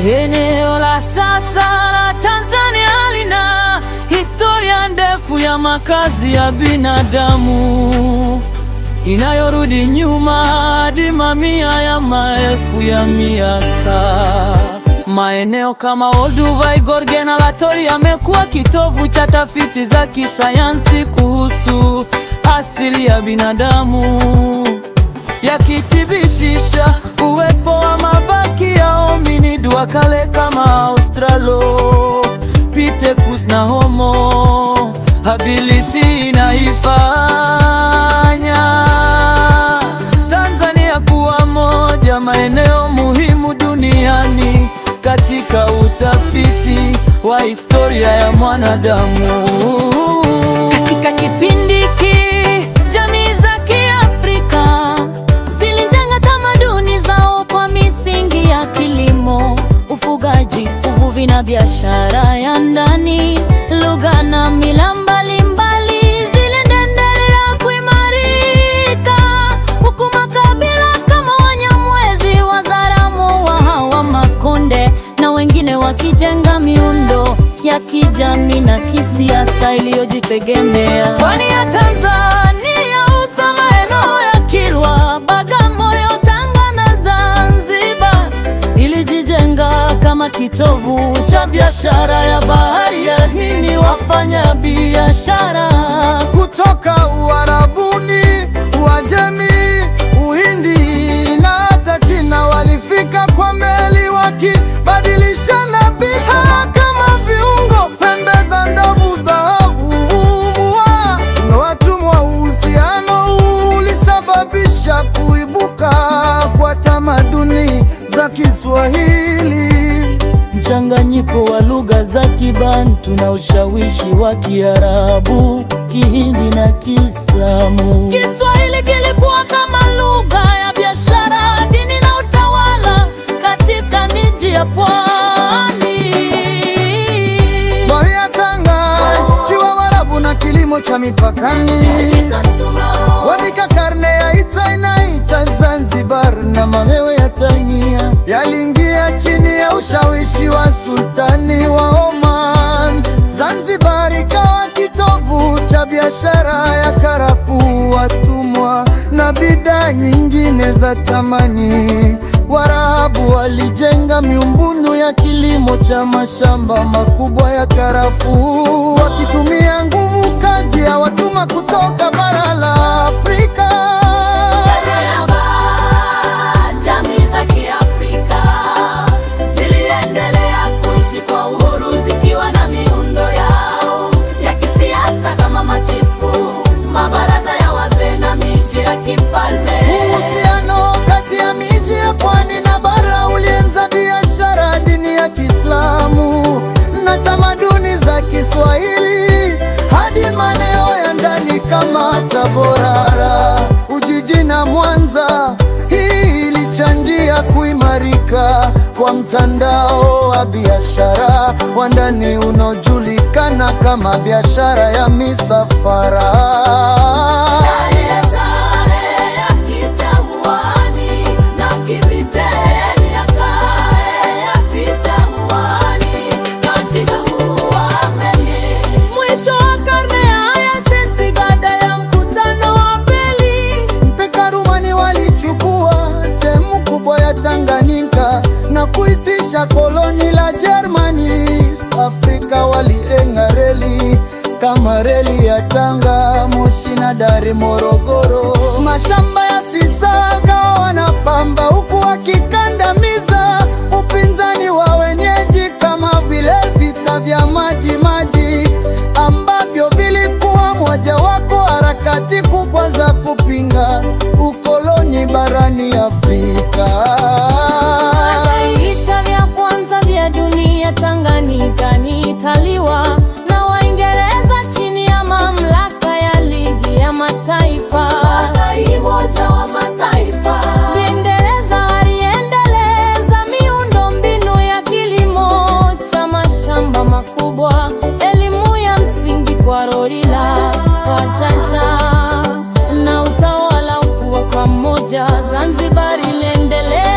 Eneo la sasa la Tanzania lina historia ndefu ya makazi ya binadamu inayorudi nyuma hadi mamia ya maelfu ya miaka. Maeneo kama Olduvai, Gorge na Latori yamekuwa kitovu cha tafiti za kisayansi kuhusu asili ya binadamu, yakithibitisha uwepo wa mabaki ya hominidu wa kale kama Australopithecus na Homo habilis. Inaifanya Tanzania kuwa moja maeneo muhimu duniani katika utafiti wa historia ya mwanadamu. Katika kipindi hiki jamii za Kiafrika zilijenga tamaduni zao kwa misingi ya kilimo, ufugaji, uvuvi na biashara ya ndani. Lugha na mila mbalimbali ziliendelea kuimarika, huku makabila kama Wanyamwezi, Wazaramo, Waha, Makonde na wengine wakijenga miundo ya kijamii na kisiasa iliyojitegemea. Pwani ya Tanzania husa maeneo ya Kilwa, Bagamoyo, Tanga na Zanzibar ilijijenga kama kitovu cha biashara ya bahari ya Hindi. Wafanya biashara kutoka Uarabuni, Uajemi, Uhindi na hata China walifika kwa meli wakibadilishana bidhaa kama viungo, pembe za ndovu, dhahabu. Watumwa. Uhusiano ulisababisha kuibuka kwa tamaduni za Kiswahili, mchanganyiko wa lugha za Kibantu na ushawishi wa Kiarabu, Kihindi na Kiislamu. Kiswahili kilikuwa kama lugha ya biashara, dini na utawala katika miji ya pwani. Bahari ya Tanga, Ziwa Waarabu na kilimo cha mipakani. Wadika karne ya inaita Zanzibar na mawewe ya Tania yaliingia chini ya ushawishi wa sultani wa Oman. Zanzibar ikawa kitovu cha biashara ya karafuu, watumwa na bidhaa nyingine za thamani. Waarabu walijenga miundombinu ya kilimo cha mashamba makubwa ya karafuu, wakitumia nguvu kazi ya watumwa kutoka bara la Afrika. Jamii za Kiafrika ziliendelea kuishi kwa uhuru zikiwa na miundo yao ya kisiasa kama machifu, mabaraza ya wazee na miji ya kifalme. Uhusiano kati ya miji ya pwani na bara ulianza biashara, dini ya Kiislamu na tamaduni za Kiswahili hadi maeneo ya ndani kama Tabora, Ujiji na Mwanza. Hii ilichangia kuimarika kwa mtandao wa biashara wa ndani unaojulikana kama biashara ya misafara. Mwisho wa karne ya senti, baada ya mkutano wa Beli, Mpeka Rumani walichukua sehemu kubwa ya Tanganyika na kuisisha koloni la Germany. Afrika walienga reli kama reli ya Tanga, Moshi na Dar, Morogoro. Mashamba ya Sisaga wanapamba huku wakikandamiza upinzani wa wenyeji, kama vile vita vya maji ambavyo vilikuwa mojawapo harakati kubwa za kupinga ukoloni barani Afrika. Vita vya kwanza vya dunia, Tanganyika ilitaliwa na Waingereza chini ya mamlaka ya Ligi ya Mataifa. Umoja wa Mataifa. Waingereza waliendeleza miundo mbinu ya kilimo cha mashamba makubwa, elimu ya msingi kwa rori la wachacha na utawala ukua kwa moja. Zanzibar iliendelea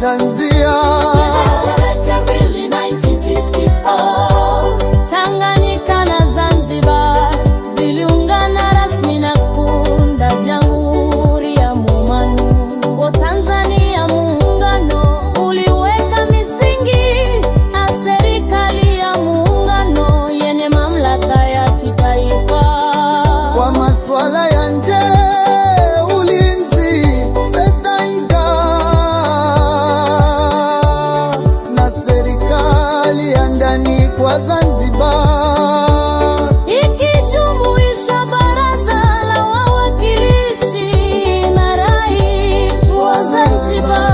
itaanzia. Tanganyika na Zanzibar ziliungana rasmi na kuunda Jamhuri ya Muungano wa Tanzania. Muungano uliweka misingi na serikali ya muungano yenye mamlaka ya kitaifa kwa masuala ya nje, ulinzi, fedha, na serikali ya ndani kwa Zanzibar, ikijumuisha baraza la wawakilishi na rais wa Zanzibar.